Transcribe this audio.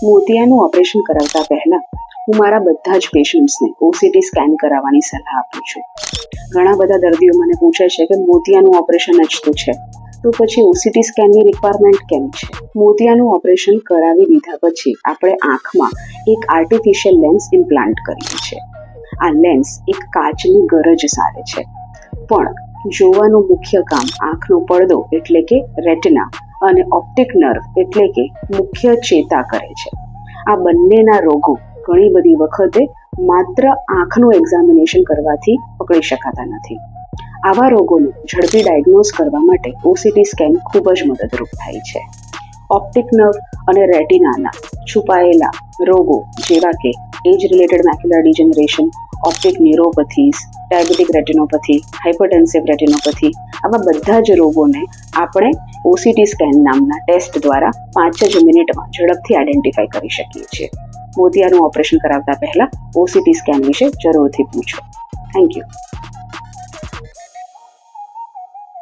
મોતિયાનું operation કરાવતા પહેલા હું મારા બધા જ પેશન્ટ્સને ઓસીટી સ્કેન કરાવવાની સલાહ આપું છું. ઘણા બધા દર્દીઓ મને પૂછે છે કે મોતિયાનું ઓપરેશન જ તો છે, તો પછી ઓસીટી સ્કેનની રિક્વાયરમેન્ટ કેમ છે? મોતિયાનું ઓપરેશન કરાવી દીધા પછી આપણે આંખમાં એક આર્ટિફિશિયલ લેન્સ ઇમ્પ્લાન્ટ કરીએ છીએ. આ લેન્સ એક કાચની ગરજ સારે છે, પણ જોવાનું મુખ્ય કામ આંખનો પડદો એટલે કે રેટિના અને ઓપ્ટિક નર્વ એટલે કે મુખ્ય ચેતા કરે છે. આ બંનેના રોગો ઘણી બધી વખતે માત્ર આંખનું એક્ઝામિનેશન કરવાથી પકડી શકાતા નથી. આવા રોગોને ઝડપી ડાયગ્નોઝ કરવા માટે ઓસીટી સ્કેન ખૂબ જ મદદરૂપ થાય છે. ઓપ્ટિક નર્વ અને રેટિનાના છુપાયેલા રોગો જેવા કે એજ રિલેટેડ મેક્યુલર ડિજનરેશન, ઓપ્ટિક ન્યુરોપથીઝ, ડાયાબિટિક રેટિનોપથી, હાઇપરટેન્સિવ રેટિનોપથી, આવા બધા જ રોગોને આપણે ઓસીટી સ્કેન નામના ટેસ્ટ દ્વારા 5 જ મિનિટમાં ઝડપથી આઈડેન્ટિફાઈ કરી શકીએ છીએ. મોતિયાનું ઓપરેશન કરાવતા પહેલા ઓસીટી સ્કેન વિશે જરૂરથી પૂછો. Thank you.